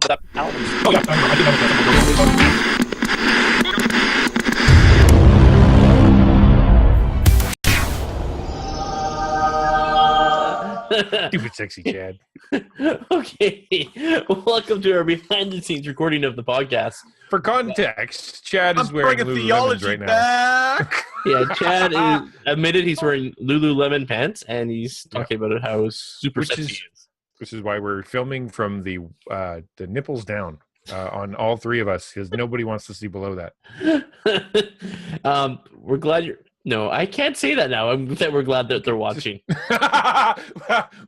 that Alex. Oh yeah, I did Stupid sexy Chad. Okay, welcome to our behind-the-scenes recording of the podcast. For context, Chad is wearing Lululemons theology right now. back. Yeah, Chad admitted he's wearing Lululemon pants, and he's talking about how super sexy he is. Which is why we're filming from the nipples down on all three of us, because nobody wants to see below that. We're glad you're... No, I can't say that now. We're glad that they're watching.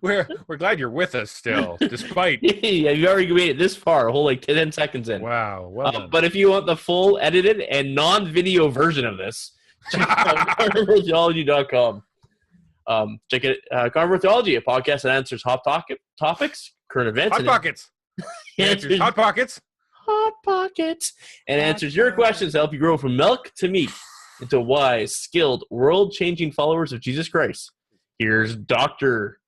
we're glad you're with us still, despite... Yeah, you already made it this far, a whole like 10 seconds in. Wow, well done. But if you want the full edited and non-video version of this, check out carnivoretheology.com. Check it, Carnivore Theology, a podcast that answers hot topics, current events. Hot pockets. Answers hot pockets. Hot pockets. And answers your questions to help you grow from milk to meat into wise, skilled, world-changing followers of Jesus Christ. Here's Dr.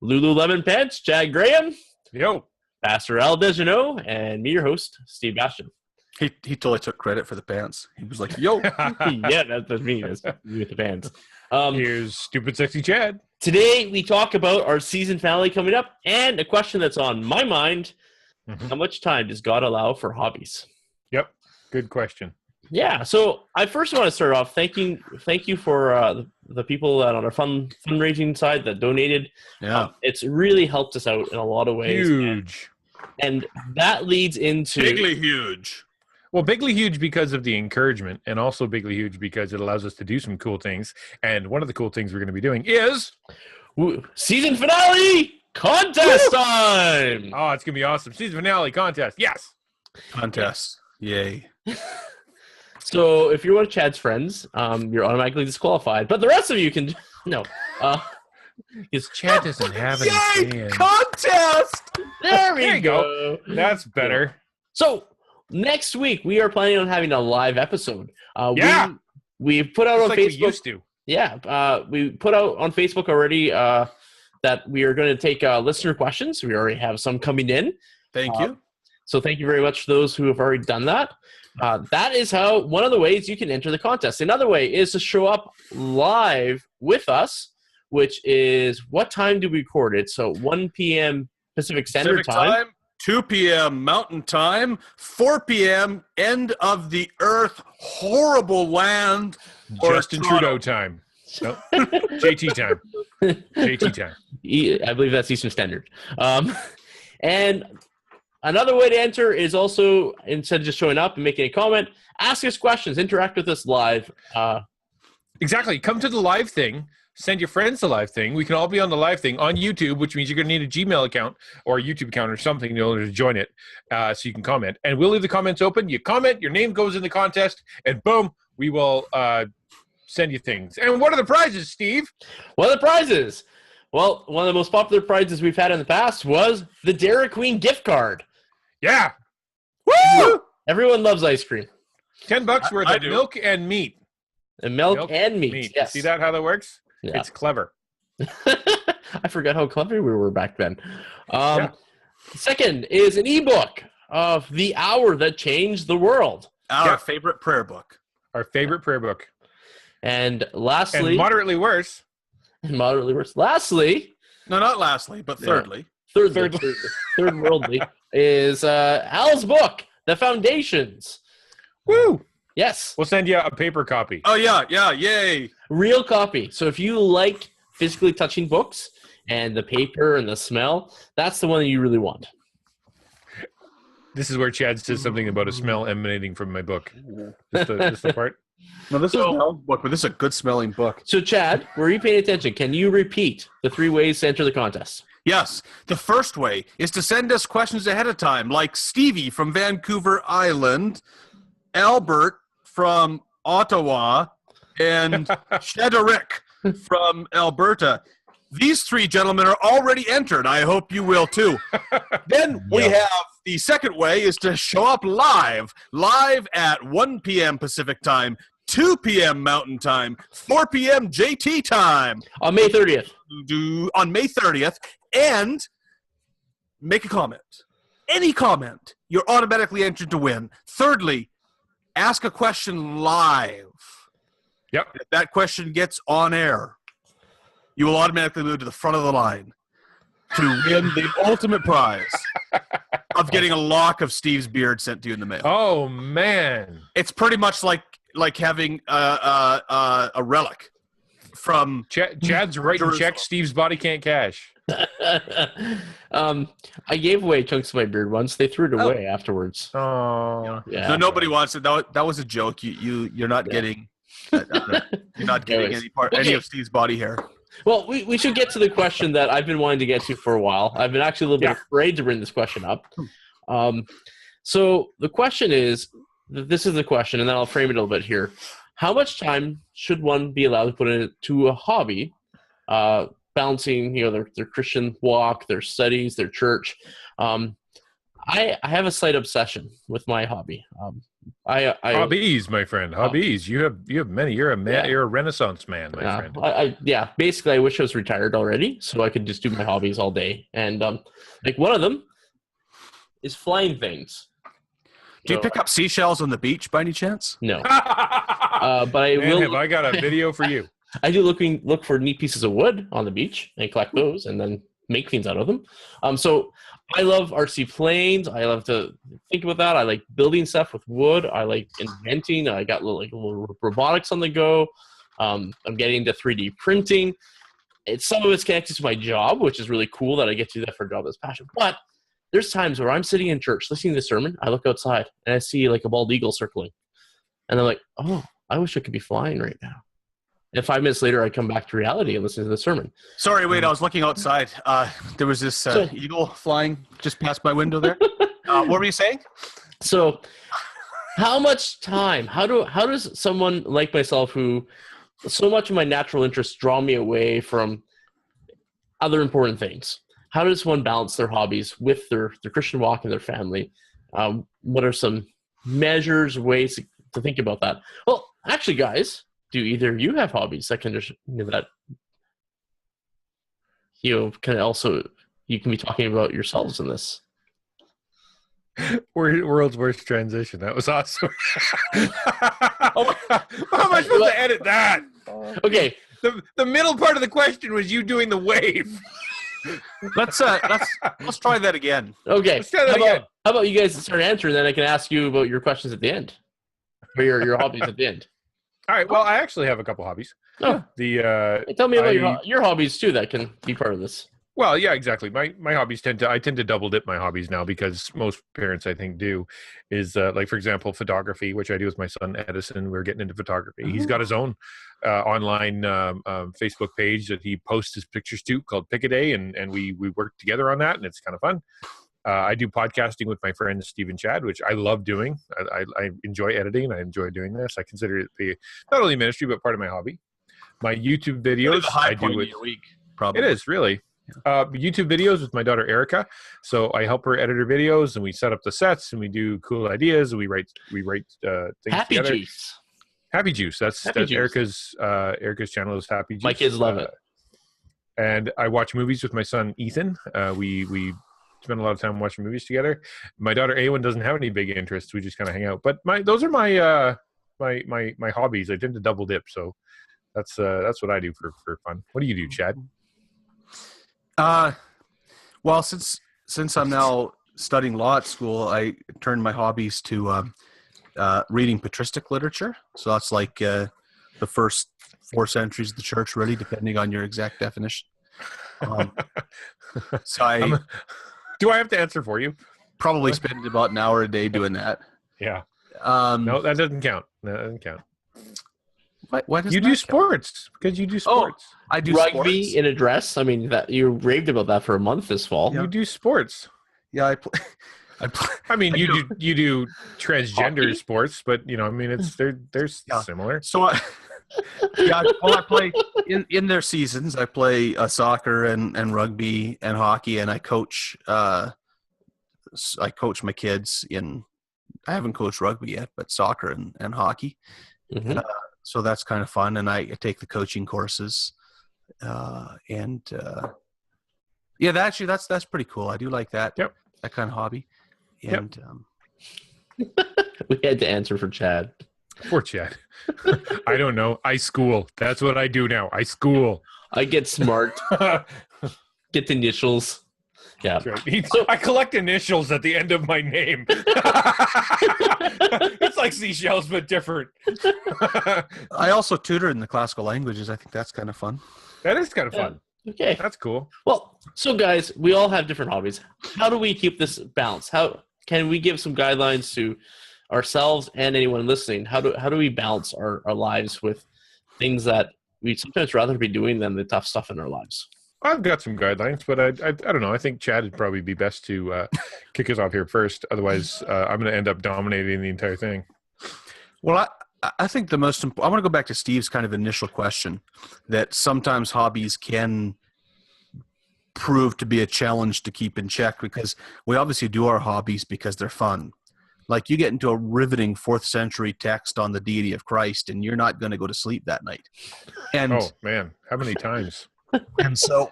Lululemon Pants, Chad Graham. Yo. Pastor Al Dejanot, and me, your host, Steve Bastian. He totally took credit for the pants. He was like, yo. Yeah, that's me. That's me with the pants. Here's Stupid Sexy Chad. Today, we talk about our season finale coming up, and a question that's on my mind. How much time does God allow for hobbies? Yep, good question. Yeah, so I first want to start off thank you for the people that on our fundraising side that donated. Yeah, it's really helped us out in a lot of ways. Huge, and that leads into bigly huge. Well, bigly huge because of the encouragement, and also bigly huge because it allows us to do some cool things. And one of the cool things we're going to be doing is season finale contest time. Oh, it's going to be awesome! Season finale contest, yes, contest, yay. So if you're one of Chad's friends, you're automatically disqualified. But the rest of you can no. Because Chad doesn't have any fans. Contest! There you go. That's better. So next week we are planning on having a live episode. We put out on like Facebook. We used to. Yeah, we put out on Facebook already that we are going to take listener questions. We already have some coming in. Thank you. So thank you very much to those who have already done that. That is one of the ways you can enter the contest. Another way is to show up live with us, which is what time do we record it? So 1 p.m. Pacific Standard Time. 2 p.m. Mountain Time, 4 p.m. end of the earth, horrible land. Justin Trudeau time. Nope. JT time. JT time. I believe that's Eastern Standard. And another way to enter is also, instead of just showing up and making a comment, ask us questions, interact with us live. Exactly. Come to the live thing. Send your friends the live thing. We can all be on the live thing on YouTube, which means you're going to need a Gmail account or a YouTube account or something in order to join it, so you can comment. And we'll leave the comments open. You comment, your name goes in the contest, and boom, we will send you things. And what are the prizes, Steve? What are the prizes? Well, one of the most popular prizes we've had in the past was the Dairy Queen gift card. Yeah. Woo! Everyone loves ice cream. $10 worth of milk and meat. And milk and meat. Yes. See that, how that works? Yeah. It's clever. I forgot how clever we were back then. Second is an ebook of The Hour That Changed the World. Our favorite prayer book. Our favorite prayer book. And lastly... And moderately worse. Lastly... No, not lastly, but thirdly. Third worldly is Al's book, The Foundations. Woo! Yes. We'll send you a paper copy. Oh, yeah, yay. Real copy. So if you like physically touching books and the paper and the smell, that's the one that you really want. This is where Chad says something about a smell emanating from my book. Just the part. No, this is Al's book, but this is a good-smelling book. So, Chad, were you paying attention? Can you repeat the 3 ways to enter the contest? Yes. The first way is to send us questions ahead of time, like Stevie from Vancouver Island, Albert from Ottawa, and Shederick from Alberta. These 3 gentlemen are already entered. I hope you will, too. Then we have the second way is to show up live at 1 p.m. Pacific Time, 2 p.m. Mountain Time, 4 p.m. JT Time. On May 30th. On May 30th, and make a comment. any comment, you're automatically entered to win. Thirdly, ask a question live. Yep. If that question gets on air, you will automatically move to the front of the line to win the ultimate prize of getting a lock of Steve's beard sent to you in the mail. Oh man, it's pretty much like having a relic from Chad's writing checks Steve's body can't cash. I gave away chunks of my beard once. They threw it away afterwards. Oh, yeah. No, nobody wants it. That was a joke. You're not getting. You're not getting any of Steve's body hair. Well, we should get to the question that I've been wanting to get to for a while. I've been actually a little bit afraid to bring this question up. So the question is, this is the question, and then I'll frame it a little bit here. How much time should one be allowed to put into a hobby, balancing their Christian walk, their studies, their church? I have a slight obsession with my hobby. Hobbies, my friend. Hobbies. You have many. You're a Renaissance man, my friend. Basically, I wish I was retired already, so I could just do my hobbies all day. And like one of them is flying things. Do you pick up seashells on the beach by any chance? No. But I will. Have I got a video for you? I do look for neat pieces of wood on the beach and collect those, and then make things out of them. So I love RC planes. I love to think about that. I like building stuff with wood. I like inventing. I got little robotics on the go. I'm getting into 3D printing. Some of it's connected to my job, which is really cool that I get to do that for a job that's passion. But there's times where I'm sitting in church listening to the sermon. I look outside and I see like a bald eagle circling, and I'm like, oh, I wish I could be flying right now. And 5 minutes later, I come back to reality and listen to the sermon. Sorry, wait, I was looking outside. There was this eagle flying just past my window there. What were you saying? So how much time, how does someone like myself, who so much of my natural interests draw me away from other important things, how does one balance their hobbies with their Christian walk and their family? What are some measures, ways to think about that? Well, actually, guys, do either of you have hobbies that can just, you can be talking about yourselves in this? World's worst transition. That was awesome. How am I supposed to edit that? Okay. The middle part of the question was you doing the wave. Let's try that again. Okay. Let's try that again. How about you guys start answering, then I can ask you about your questions at the end, or your hobbies at the end. All right. Well, I actually have a couple hobbies. Oh, tell me about your hobbies too. That can be part of this. Well, yeah, exactly. My hobbies tend to double dip my hobbies now, because most parents, I think, do, is like, for example, photography, which I do with my son Edison. We're getting into photography. Oh. He's got his own online Facebook page that he posts his pictures to, called Pick a Day, and we work together on that, and it's kind of fun. I do podcasting with my friend Steve and Chad, which I love doing. I enjoy editing. I enjoy doing this. I consider it to be not only ministry, but part of my hobby. My YouTube videos, I do with your week, probably. It is, really. YouTube videos with my daughter Erica. So I help her edit her videos, and we set up the sets, and we do cool ideas, and we write things Happy together. Juice. Happy Juice. That's Juice. Erica's channel is Happy Juice. My kids love it. And I watch movies with my son Ethan. We spend a lot of time watching movies together. My daughter Awen doesn't have any big interests. We just kind of hang out. But those are my my hobbies. I tend to double dip. So that's what I do for fun. What do you do, Chad? Well, since I'm now studying law at school, I turned my hobbies to reading patristic literature. So that's like the first 4 centuries of the church, really, depending on your exact definition. So do I have to answer for you? Probably spend about an hour a day doing that. Yeah. No, that doesn't count. Why does you do sports? Because you do sports. Oh, I do rugby sports. in a dress. I mean, that you raved about that for a month this fall. You do sports. Yeah, I mean, you do transgender hockey sports, but I mean, they're similar. So I play in their seasons. I play soccer and rugby and hockey, and I coach. I coach my kids in. I haven't coached rugby yet, but soccer and hockey. Mm-hmm. So that's kind of fun, and I take the coaching courses, that's pretty cool. I do like that. Yep. That kind of hobby. And We had to answer for Chad. Poor Chad. I don't know. I school. That's what I do now. I school. I get smart. Get the initials. Yeah. That's right. I collect initials at the end of my name. It's like seashells, but different. I also tutor in the classical languages. I think that's kind of fun. That is kind of fun. Okay. That's cool. Well, so guys, we all have different hobbies. How do we keep this balanced? How can we give some guidelines to ourselves and anyone listening? How do we balance our lives with things that we'd sometimes rather be doing than the tough stuff in our lives? I've got some guidelines, but I don't know. I think Chad would probably be best to kick us off here first. Otherwise, I'm going to end up dominating the entire thing. Well, I think the most important, I want to go back to Steve's kind of initial question, that sometimes hobbies can prove to be a challenge to keep in check, because we obviously do our hobbies because they're fun. Like, you get into a riveting 4th century text on the deity of Christ and you're not going to go to sleep that night. And oh man, how many times? And so,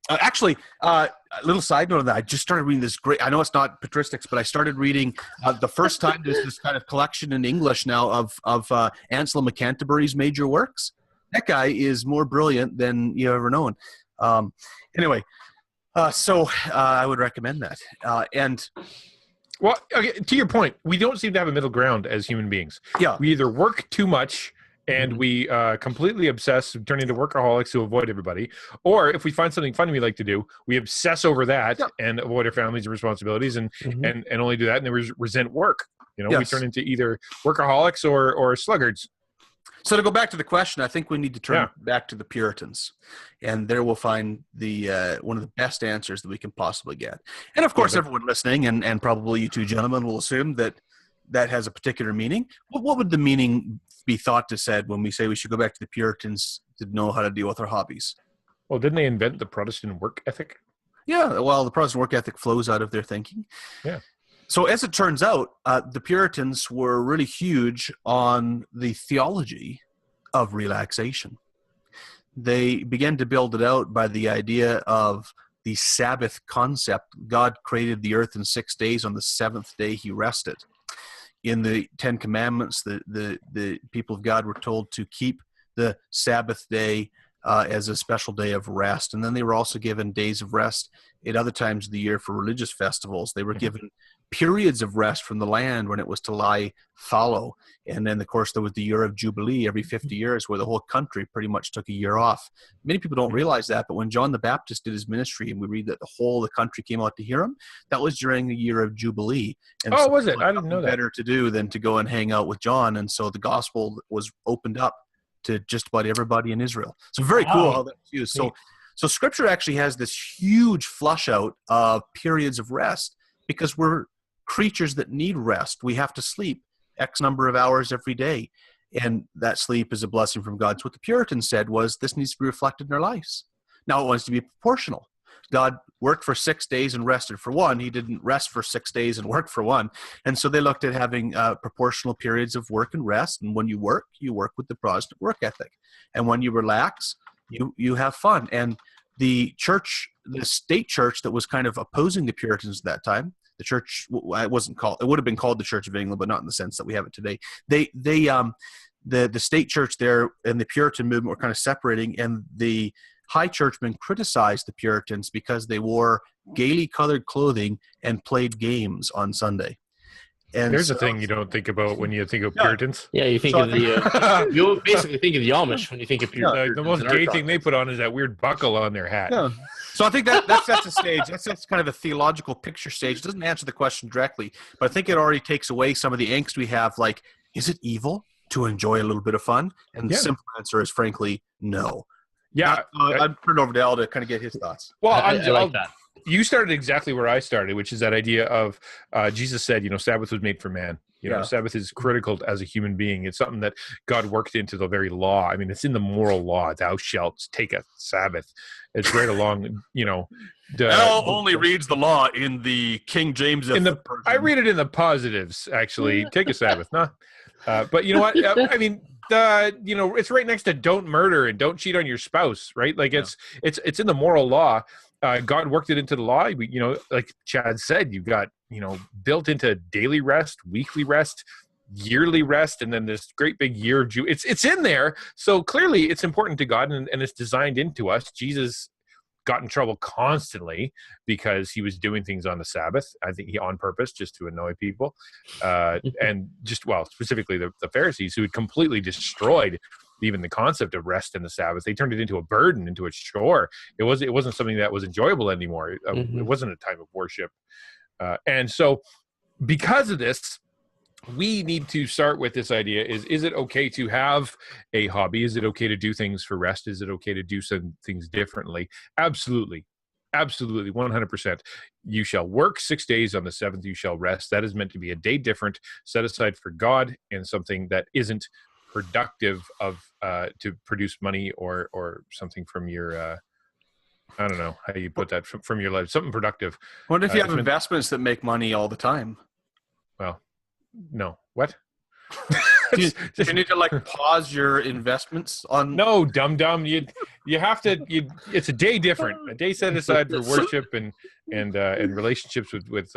actually, a little side note of that, I just started reading this great, I know it's not patristics, but I started reading the first time there's this kind of collection in English now of Anselm of Canterbury's major works. That guy is more brilliant than you've ever known. Anyway, so I would recommend that. Well, okay, to your point, we don't seem to have a middle ground as human beings. Yeah. We either work too much and we completely obsess, turn into workaholics to avoid everybody, or if we find something fun we like to do, we obsess over that and avoid our families and responsibilities and only do that, and then we resent work. You know, we turn into either workaholics or sluggards. So to go back to the question, I think we need to turn back to the Puritans, and there we'll find the one of the best answers that we can possibly get. And of course, everyone listening, and probably you two gentlemen, will assume that that has a particular meaning. What would the meaning be thought to said when we say we should go back to the Puritans to know how to deal with our hobbies? Well, didn't they invent the Protestant work ethic? Yeah, well, the Protestant work ethic flows out of their thinking. Yeah. So as it turns out, the Puritans were really huge on the theology of relaxation. They began to build it out by the idea of the Sabbath concept. God created the earth in 6 days. On the 7th day, he rested. In the 10 Commandments, the people of God were told to keep the Sabbath day as a special day of rest. And then they were also given days of rest at other times of the year for religious festivals. They were given periods of rest from the land when it was to lie fallow. And then, of course, there was the year of Jubilee every 50 years where the whole country pretty much took a year off. Many people don't realize that, but when John the Baptist did his ministry and we read that the whole of the country came out to hear him, that was during the year of Jubilee. And so was it? I didn't know that. Better to do than to go and hang out with John. And so the gospel was opened up to just about everybody in Israel. So very cool how that's used. So Scripture actually has this huge flush out of periods of rest because we're creatures that need rest. We have to sleep X number of hours every day. And that sleep is a blessing from God. So what the Puritans said was this needs to be reflected in our lives. Now it wants to be proportional. God worked for 6 days and rested for one. He didn't rest for 6 days and work for one. And so they looked at having proportional periods of work and rest. And when you work with the Protestant work ethic. And when you relax, you have fun. And the church, the state church that was kind of opposing the Puritans at that time, the church, it would have been called the Church of England, but not in the sense that we have it today. The state church there and the Puritan movement were kind of separating, and the high churchmen criticized the Puritans because they wore gaily colored clothing and played games on Sunday. And there's a thing you don't think about when you think of Puritans. Yeah, you think of the you basically think of the Amish when you think of Puritans. The most gay thing they put on is that weird buckle on their hat. Yeah. So I think that sets a stage. That sets kind of a theological picture stage. It doesn't answer the question directly, but I think it already takes away some of the angst we have. Like, is it evil to enjoy a little bit of fun? And the simple answer is, frankly, no. Yeah. I'd turn it over to Al to kind of get his thoughts. Well, I like that. You started exactly where I started, which is that idea of Jesus said, Sabbath was made for man. Sabbath is critical as a human being. It's something that God worked into the very law. I mean, it's in the moral law. Thou shalt take a Sabbath. It's right along, Al only reads the law in the King James. I read it in the positives, actually. Take a Sabbath. Nah. But you know what? I mean, it's right next to don't murder and don't cheat on your spouse, right? Like it's in the moral law. God worked it into the law. Like Chad said, you've got, built into daily rest, weekly rest, yearly rest, and then this great big year of Jew. It's in there. So clearly it's important to God, and it's designed into us. Jesus got in trouble constantly because he was doing things on the Sabbath. I think he on purpose, just to annoy people. And specifically the Pharisees, who had completely destroyed even the concept of rest in the Sabbath. They turned it into a burden, into a chore. It wasn't something that was enjoyable anymore. It wasn't a time of worship. And so because of this, we need to start with this idea: is it okay to have a hobby? Is it okay to do things for rest? Is it okay to do some things differently? Absolutely. Absolutely. 100%. You shall work 6 days, on the seventh you shall rest. That is meant to be a day different, set aside for God, and something that isn't productive to produce money or something from your I don't know how you put that, from your life, something productive. What if you have investments that make money all the time? Well, no. What? Do you need to pause your investments on? No, dum. You have to. It's a day different. A day set aside for worship and relationships with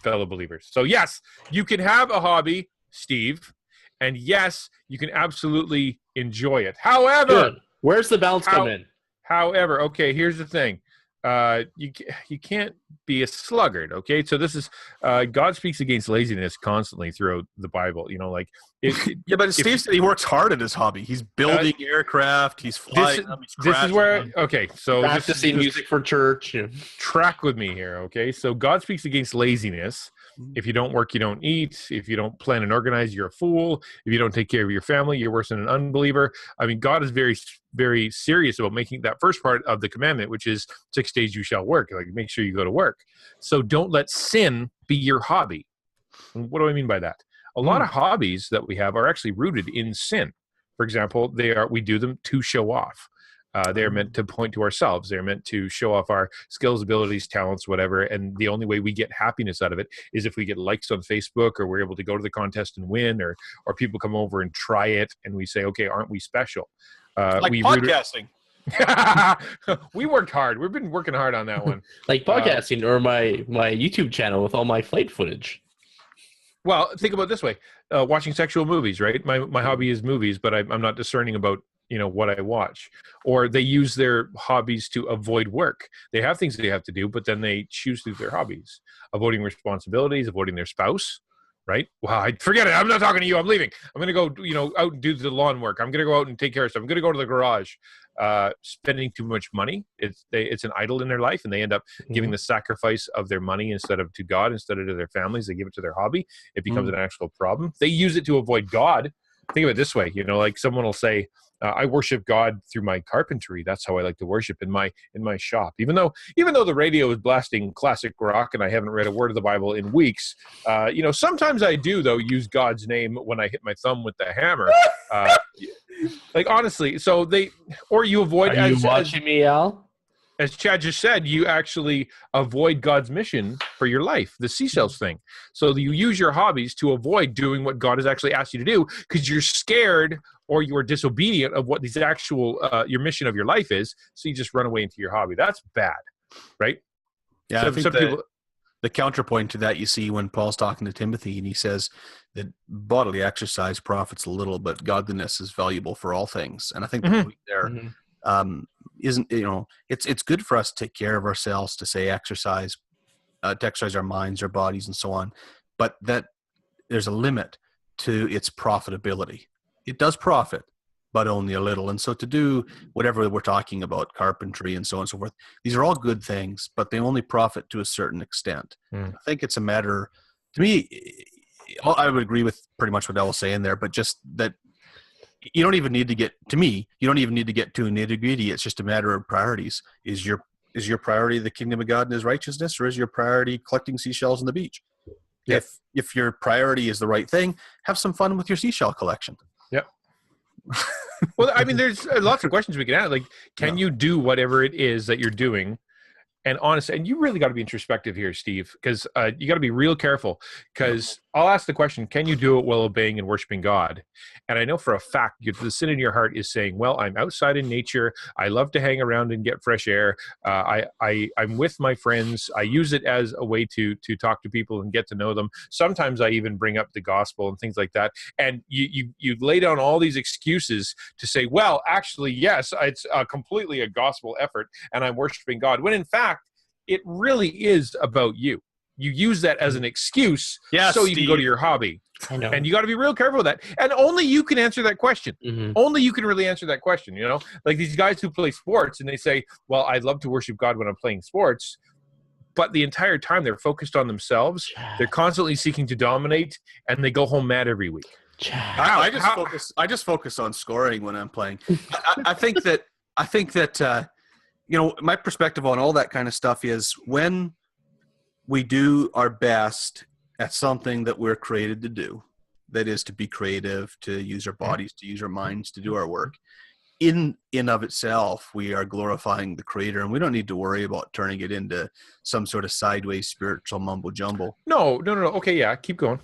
fellow believers. So yes, you can have a hobby, Steve, and yes, you can absolutely enjoy it. However, where's the balance come in? However, okay, here's the thing. You can't be a sluggard, okay? So this is God speaks against laziness constantly throughout the Bible. But Steve said he works hard at his hobby. He's building aircraft. He's flying them. This is where so practicing music for church. Track with me here, okay? So God speaks against laziness. If you don't work, you don't eat. If you don't plan and organize, you're a fool. If you don't take care of your family, you're worse than an unbeliever. I mean, God is very, very serious about making that first part of the commandment, which is 6 days you shall work. Make sure you go to work. So don't let sin be your hobby. And what do I mean by that? A lot of hobbies that we have are actually rooted in sin. For example, we do them to show off. They're meant to point to ourselves. They're meant to show off our skills, abilities, talents, whatever. And the only way we get happiness out of it is if we get likes on Facebook, or we're able to go to the contest and win, or people come over and try it, and we say, okay, aren't we special? Podcasting. We worked hard. We've been working hard on that one. Like podcasting, or my YouTube channel with all my flight footage. Well, think about it this way. Watching sexual movies, right? My hobby is movies, but I'm not discerning about what I watch. Or they use their hobbies to avoid work. They have things they have to do, but then they choose to do their hobbies, avoiding responsibilities, avoiding their spouse, right? Wow, forget it. I'm not talking to you. I'm leaving. I'm going to go, out and do the lawn work. I'm going to go out and take care of stuff. I'm going to go to the garage. Spending too much money. It's an idol in their life, and they end up giving the sacrifice of their money instead of to God, instead of to their families. They give it to their hobby. It becomes an actual problem. They use it to avoid God. Think of it this way, like someone will say, I worship God through my carpentry. That's how I like to worship in my shop. Even though the radio is blasting classic rock and I haven't read a word of the Bible in weeks, sometimes I do though use God's name when I hit my thumb with the hammer. Honestly, so you avoid. Are you watching me, Al? As Chad just said, you actually avoid God's mission for your life, the seashells thing. So you use your hobbies to avoid doing what God has actually asked you to do because you're scared or you're disobedient of what these actual your mission of your life is. So you just run away into your hobby. That's bad, right? Yeah, I think the counterpoint to that you see when Paul's talking to Timothy, and he says that bodily exercise profits a little, but godliness is valuable for all things. And I think the point there isn't, it's good for us to take care of ourselves, to exercise our minds, our bodies, and so on. But that there's a limit to its profitability. It does profit, but only a little. And so to do whatever we're talking about, carpentry and so on and so forth, these are all good things, but they only profit to a certain extent. I think it's a matter, to me, I would agree with pretty much what I was saying there, but just that you don't even need to get too nitty-gritty. It's just a matter of priorities. Is your priority the kingdom of God and his righteousness, or is your priority collecting seashells on the beach? Yep. If your priority is the right thing, have some fun with your seashell collection. Yep. Well, I mean, there's lots of questions we can ask. Can you do whatever it is that you're doing? And honestly, and you really got to be introspective here, Steve, because you got to be real careful. Because I'll ask the question, can you do it while obeying and worshiping God? And I know for a fact the sin in your heart is saying, well, I'm outside in nature. I love to hang around and get fresh air. I'm with my friends. I use it as a way to talk to people and get to know them. Sometimes I even bring up the gospel and things like that. And you lay down all these excuses to say, well, actually, yes, it's completely a gospel effort and I'm worshiping God. When in fact, it really is about you. You use that as an excuse so you can go to your hobby. I know. And you got to be real careful with that. And only you can answer that question. Mm-hmm. Only you can really answer that question, you know? Like these guys who play sports and they say, well, I'd love to worship God when I'm playing sports. But the entire time they're focused on themselves. They're constantly seeking to dominate and they go home mad every week. I just focus on scoring when I'm playing. I think that you know, my perspective on all that kind of stuff is when we do our best at something that we're created to do, that is to be creative, to use our bodies, to use our minds, to do our work. In of itself, we are glorifying the Creator, and we don't need to worry about turning it into some sort of sideways spiritual mumbo jumbo. No. Okay, yeah, keep going.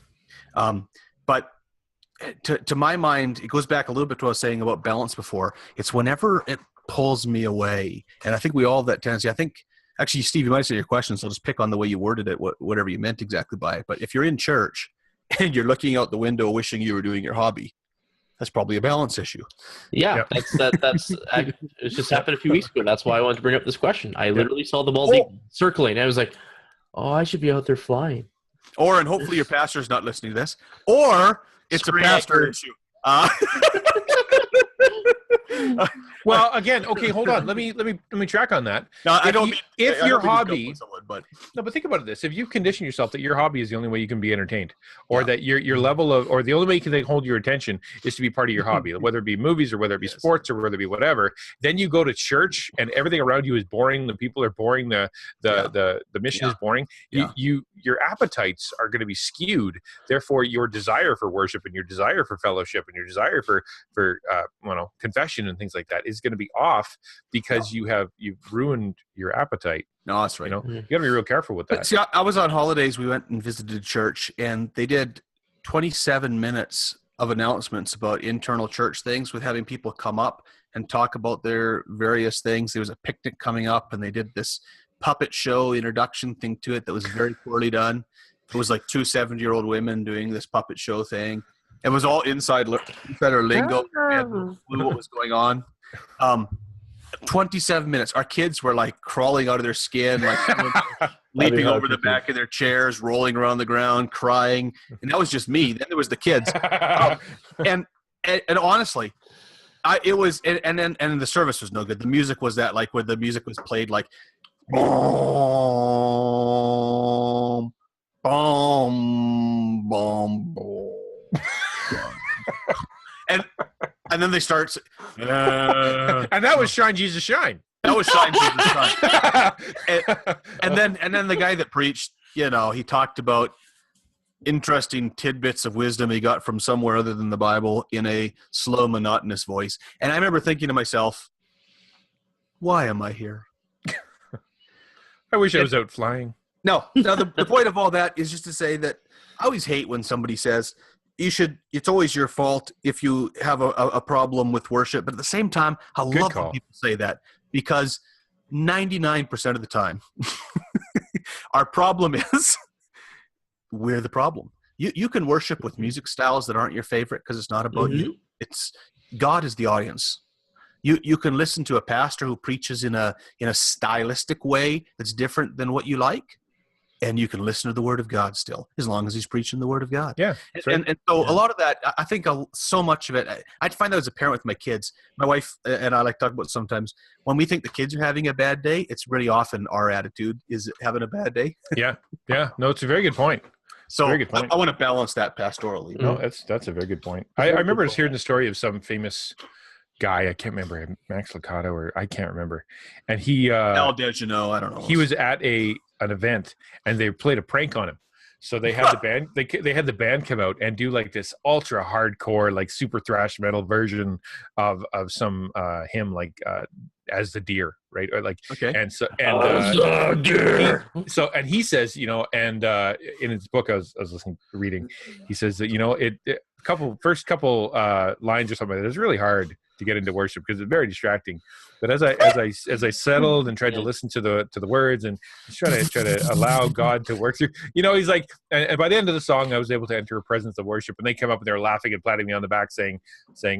But to my mind, it goes back a little bit to what I was saying about balance before. It's whenever it pulls me away, and I think we all have that tendency. I think, actually, Steve, you might say your question, so I'll just pick on the way you worded it, whatever you meant exactly by it. But if you're in church and you're looking out the window wishing you were doing your hobby, that's probably a balance issue. Yeah, that's it just happened a few weeks ago. That's why I wanted to bring up this question. I literally saw the ball circling. And I was like, oh, I should be out there flying. And hopefully your pastor's not listening to this. Or it's a pastor issue. Well, again, okay, hold on. Let me track on that. No, If your hobby, but think about this: if you condition yourself that your hobby is the only way you can be entertained, or that your level of, or the only way you can hold your attention is to be part of your hobby, whether it be movies or whether it be sports or whether it be whatever, then you go to church and everything around you is boring. The people are boring. The mission is boring. Your appetites are going to be skewed. Therefore, your desire for worship and your desire for fellowship and your desire for confession and things like that is going to be off because you've ruined your appetite. No, that's right. You know, you got to be real careful with that. But see, I was on holidays. We went and visited a church, and they did 27 minutes of announcements about internal church things, with having people come up and talk about their various things. There was a picnic coming up, and they did this puppet show introduction thing to it that was very poorly done. It was like two 70-year-old women doing this puppet show thing. It was all inside our lingo. We had no clue what was going on. 27 minutes. Our kids were like crawling out of their skin, like leaping over the back of their chairs, rolling around the ground, crying. And that was just me. Then there was the kids. And honestly, it was, and then the service was no good. The music was that, like, where the music was played like, boom, boom, boom, boom. And then they start, and that was Shine Jesus Shine. That was Shine Jesus Shine. and then the guy that preached, you know, he talked about interesting tidbits of wisdom he got from somewhere other than the Bible in a slow, monotonous voice. And I remember thinking to myself, why am I here? I wish I was out flying. No, the point of all that is just to say that I always hate when somebody says, it's always your fault if you have a problem with worship. But at the same time, I love when people say that, because 99% of the time, our problem is we're the problem. You can worship with music styles that aren't your favorite because it's not about you. It's God is the audience. You can listen to a pastor who preaches in a stylistic way that's different than what you like. And you can listen to the Word of God still, as long as he's preaching the Word of God. Yeah. And so a lot of that, I think so much of it, I find that as a parent with my kids. My wife and I like to talk about sometimes, when we think the kids are having a bad day, it's really often our attitude is having a bad day. Yeah. No, it's a very good point. So I want to balance that pastorally. No, that's a very good point. I remember just hearing the story of some famous guy. I can't remember, Max Lucado, or I can't remember. And he Al Degeno, I don't know. He was at an event and they played a prank on him. So they had the band they had the band come out and do like this ultra hardcore, like super thrash metal version of some hymn, like As the Deer right? Or like, Okay. and so and he says, and in his book I was reading, he says that first couple lines or something like that, it's really hard to get into worship because it's very distracting. But as I settled and tried to listen to the words and try to allow God to work through, he's like, and by the end of the song, I was able to enter a presence of worship, and they came up and they were laughing and patting me on the back, saying,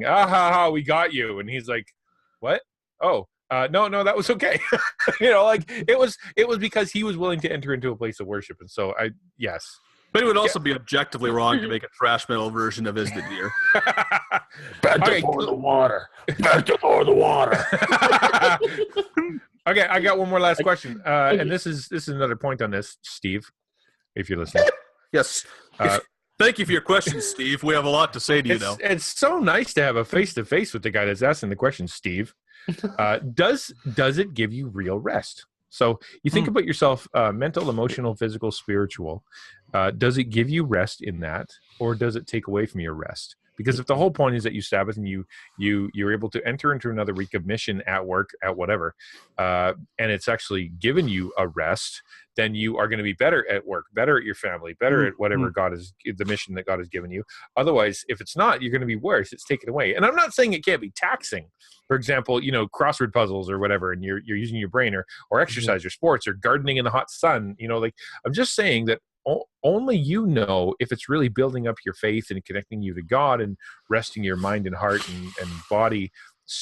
"Ah ha ha, we got you." And he's like, "What? Oh, no, that was okay." Like it was because he was willing to enter into a place of worship, and so yes. But it would also be objectively wrong to make a thrash metal version of Is the Deer. Back to pour the water. Back to pour the water. Okay, I got one more last question, and this is another point on this, Steve, if you're listening. Yes. Thank you for your question, Steve. We have a lot to say to you now. It's so nice to have a face-to-face with the guy that's asking the question, Steve. Does it give you real rest? So you think about yourself, mental, emotional, physical, spiritual. Does it give you rest in that, or does it take away from your rest? Because if the whole point is that you Sabbath and you're able to enter into another week of mission at work, at whatever, and it's actually given you a rest, then you are going to be better at work, better at your family, better at whatever the mission that God has given you. Otherwise, if it's not, you're going to be worse. It's taken away. And I'm not saying it can't be taxing. For example, crossword puzzles or whatever, and you're using your brain, or exercise or sports or gardening in the hot sun. I'm just saying that only if it's really building up your faith and connecting you to God and resting your mind and heart and body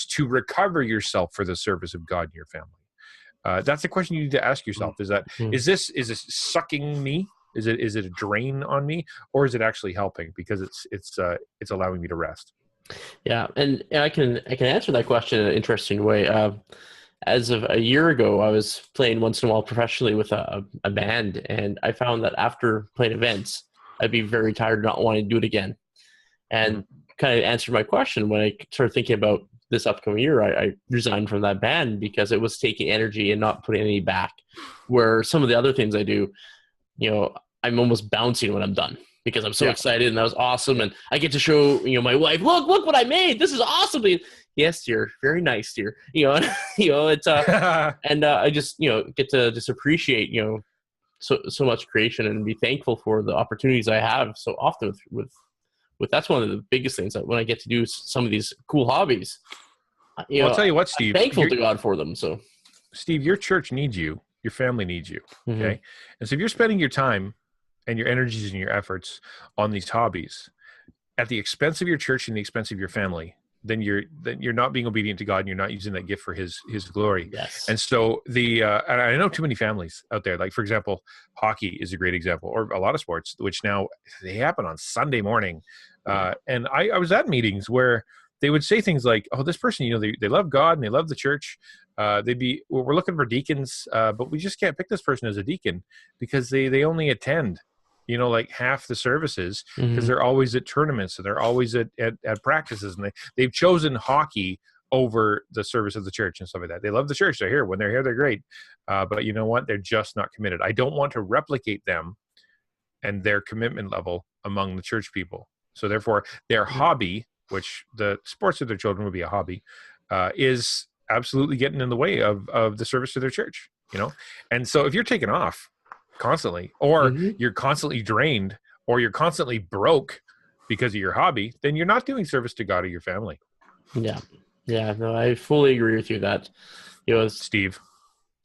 to recover yourself for the service of God and your family. That's the question you need to ask yourself. Is this sucking me? Is it a drain on me, or is it actually helping because it's allowing me to rest? Yeah, and I can answer that question in an interesting way. As of a year ago, I was playing once in a while professionally with a band, and I found that after playing events, I'd be very tired, not wanting to do it again. And kind of answered my question when I started thinking about this upcoming year. I resigned from that band because it was taking energy and not putting any back. Where some of the other things I do, I'm almost bouncing when I'm done because I'm so excited and that was awesome, and I get to show my wife, look what I made. This is awesome. Yes, dear. Very nice, dear. It's and I just get to just appreciate so much creation and be thankful for the opportunities I have so often with that's one of the biggest things that when I get to do some of these cool hobbies. I'll tell you what, Steve. I'm thankful to God for them. So, Steve, your church needs you. Your family needs you. Okay, and so if you're spending your time and your energies and your efforts on these hobbies at the expense of your church and the expense of your family, then you're not being obedient to God, and you're not using that gift for His glory. Yes. And so and I know too many families out there. Like, for example, hockey is a great example, or a lot of sports, which now they happen on Sunday morning. And I was at meetings where they would say things like, "Oh, this person, they love God and they love the church. We're looking for deacons, but we just can't pick this person as a deacon because they only attend." Like half the services because they're always at tournaments and they're always at practices, and they've chosen hockey over the service of the church and stuff like that. They love the church. They're here. When they're here, they're great. But you know what? They're just not committed. I don't want to replicate them and their commitment level among the church people. So therefore, their hobby, which the sports of their children would be a hobby, is absolutely getting in the way of the service to their church, And so if you're taking off constantly, or you're constantly drained, or you're constantly broke because of your hobby, then you're not doing service to God or your family. No, I fully agree with you that Steve,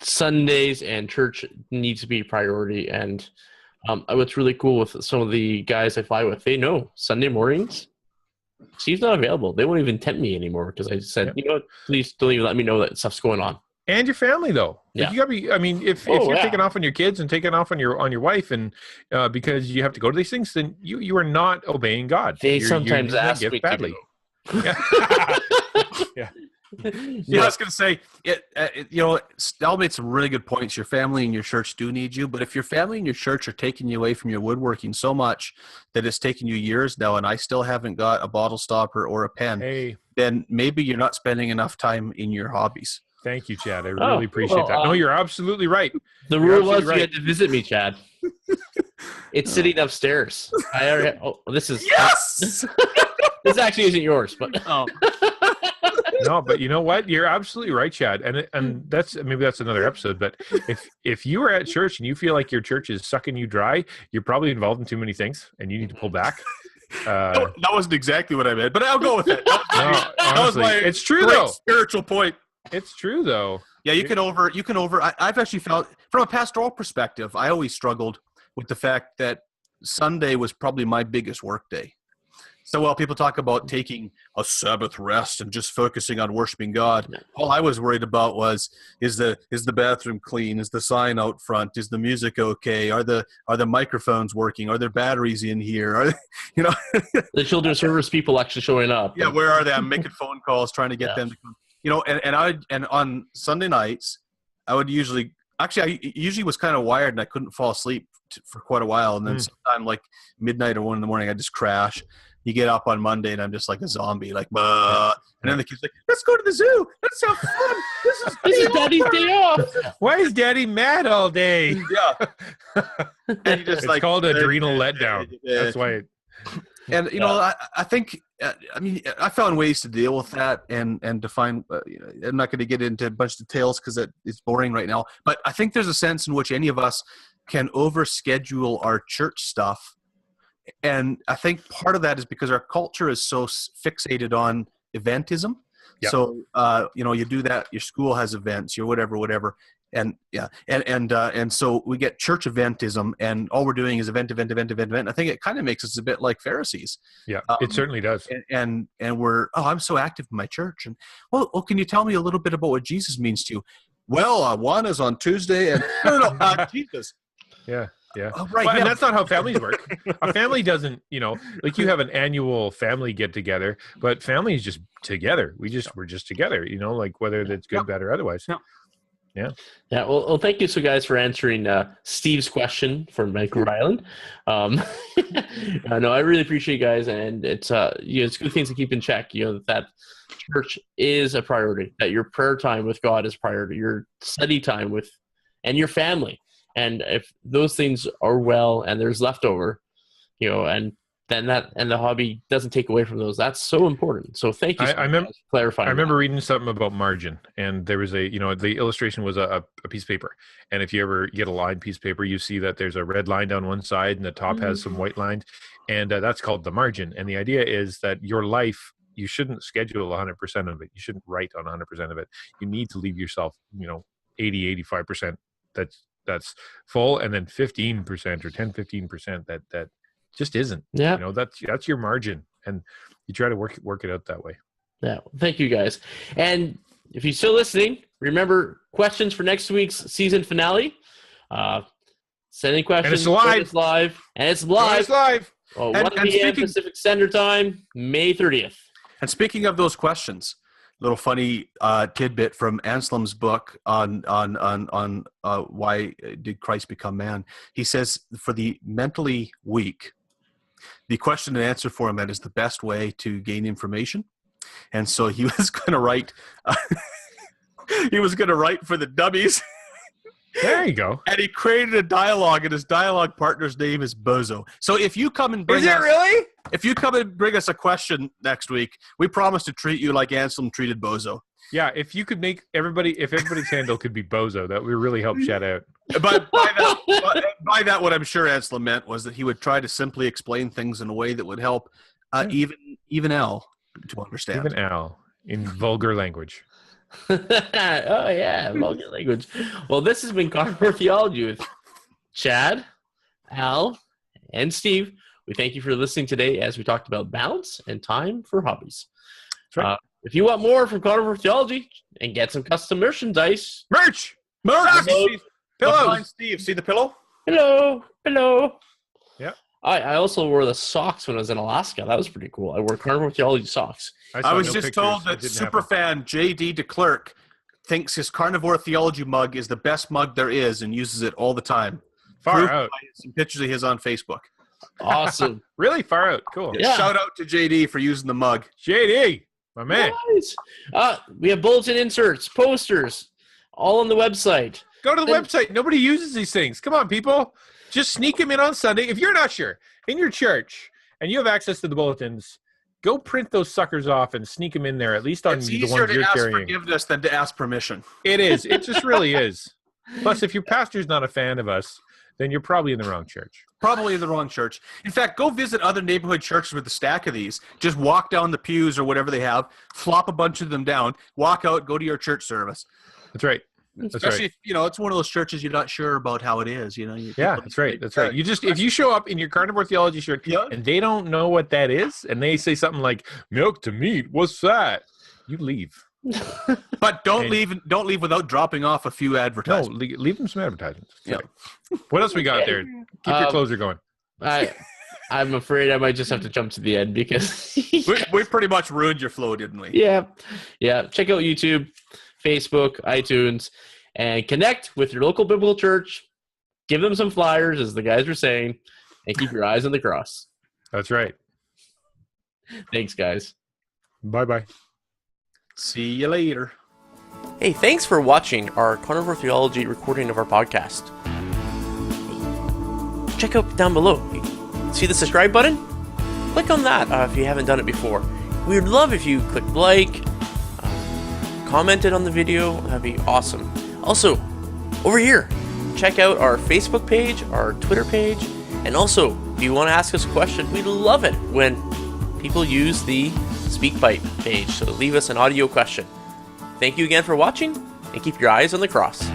Sundays and church needs to be a priority. And what's really cool with some of the guys I fly with, they know Sunday mornings Steve's not available. They won't even tempt me anymore because I said, please don't even let me know that stuff's going on. And your family, though. Yeah. You gotta be. I mean, if you're taking off on your kids and taking off on your wife, and because you have to go to these things, then you are not obeying God. They sometimes ask me badly. Yeah. Yeah. I was going to say, Stel made some really good points. Your family and your church do need you, but if your family and your church are taking you away from your woodworking so much that it's taken you years now, and I still haven't got a bottle stopper or a pen, then maybe you're not spending enough time in your hobbies. Thank you, Chad. I really appreciate that. No, you're absolutely right. The rule was you had to visit me, Chad. It's sitting upstairs. This is yes. This actually isn't yours, but No, but you know what? You're absolutely right, Chad. And that's maybe that's another episode. But if you are at church and you feel like your church is sucking you dry, you're probably involved in too many things, and you need to pull back. That wasn't exactly what I meant, but I'll go with it. Honestly, it's true though. Spiritual point. It's true though. Yeah, you can over. I've actually felt, from a pastoral perspective, I always struggled with the fact that Sunday was probably my biggest work day. So while people talk about taking a Sabbath rest and just focusing on worshiping God, all I was worried about was, is the bathroom clean? Is the sign out front? Is the music okay? Are the microphones working? Are there batteries in here? Are they, the children's service people actually showing up? Yeah, where are they? I'm making phone calls trying to get them to come. And on Sunday nights, I usually was kind of wired and I couldn't fall asleep for quite a while. And then sometime like midnight or 1 a.m, I just crash. You get up on Monday and I'm just like a zombie, like, and then the kid's like, let's go to the zoo. Let's have fun. This is Daddy's day off. Why is Daddy mad all day? Yeah. And you just it's called adrenal letdown. That's why. And, I think, I found ways to deal with that and define, I'm not going to get into a bunch of details because it's boring right now, but I think there's a sense in which any of us can overschedule our church stuff. And I think part of that is because our culture is so fixated on eventism. Yep. So, you do that, your school has events, your whatever. And so we get church eventism and all we're doing is event. I think it kind of makes us a bit like Pharisees. Yeah, it certainly does. And we're, I'm so active in my church. And well, can you tell me a little bit about what Jesus means to you? Well, one is on Tuesday and Jesus. Yeah. Yeah. Oh, right. Well, and that's not how families work. A family doesn't, like you have an annual family get together, but family is just together. We're just together, like whether that's good, bad, or otherwise. Yeah. Yeah. Well, thank you, guys, for answering Steve's question from Vancouver Island. No, I really appreciate you guys, and it's it's good things to keep in check. That church is a priority. That your prayer time with God is priority. Your study time and your family. And if those things are well and there's leftover, and then the hobby doesn't take away from those, that's so important. So thank you for clarifying. I remember reading something about margin, and there was the illustration was a piece of paper. And if you ever get a lined piece of paper, you see that there's a red line down one side and the top has some white lines. And that's called the margin. And the idea is that your life, you shouldn't schedule 100% of it. You shouldn't write on 100% of it. You need to leave yourself, 80, 85% that's full, and then 15% or 10-15% that just isn't. That's your margin, and you try to work it out that way. Yeah, thank you guys. And if you're still listening, remember questions for next week's season finale. Send any questions. And it's live. And it's live. 1 p.m. Pacific Standard Time, May 30th. And speaking of those questions, little funny tidbit from Anselm's book on why did Christ become man. He says for the mentally weak, the question and answer format is the best way to gain information. And so he was going to write. He was going to write for the dummies. There you go. And he created a dialogue, and his dialogue partner's name is Bozo. So if you come and bring really? If you come and bring us a question next week, we promise to treat you like Anselm treated Bozo. Yeah, if you could make everybody's handle could be Bozo, that would really help Chad out. But by that, what I'm sure Anselm meant was that he would try to simply explain things in a way that would help even Al to understand. Even Al in vulgar language. Oh yeah, vulgar language. Well, this has been Carnivore Theology with Chad, Al, and Steve. We thank you for listening today as we talked about balance and time for hobbies. That's right. If you want more from Carnivore Theology and get some custom merchandise, merch, pillows. Steve, see the pillow? Pillow. Yeah. I also wore the socks when I was in Alaska. That was pretty cool. I wore Carnivore Theology socks. I was just told that superfan JD DeClerc thinks his Carnivore Theology mug is the best mug there is and uses it all the time. Far out. Some pictures of his on Facebook. Awesome. Really far out. Cool. Yeah. Shout out to JD for using the mug. JD, my man. Nice. We have bulletin inserts, posters, all on the website. Go to the website. Nobody uses these things. Come on, people. Just sneak them in on Sunday. If you're an usher in your church and you have access to the bulletins, go print those suckers off and sneak them in there, at least on It's the easier ones to you're ask carrying. forgiveness than to ask permission. It is. It just really is. Plus, if your pastor's not a fan of us, then you're probably in the wrong church. Probably in the wrong church. In fact, go visit other neighborhood churches with a stack of these. Just walk down the pews or whatever they have, flop a bunch of them down, walk out, go to your church service. That's right. That's Especially right. if, it's one of those churches you're not sure about how it is, Yeah, that's right. That's right. If you show up in your Carnivore Theology shirt and they don't know what that is, and they say something like milk to meat, what's that? You leave. But don't leave without dropping off a few No, advertisements. leave them some advertisements. Yeah. Right. What else we got there? Keep your closer going. I'm afraid I might just have to jump to the end because we pretty much ruined your flow, didn't we? Yeah. Check out YouTube, Facebook, iTunes, and connect with your local biblical church. Give them some flyers, as the guys were saying, and keep your eyes on the cross. That's right. Thanks, guys. Bye-bye. See you later. Hey, thanks for watching our Carnivore Theology recording of our podcast. Check out down below. See the subscribe button? Click on that if you haven't done it before. We would love if you clicked like, commented on the video. That'd be awesome. Also, over here, check out our Facebook page, our Twitter page, and also, if you want to ask us a question, we'd love it when people use the SpeakPipe page. So leave us an audio question. Thank you again for watching, and keep your eyes on the cross.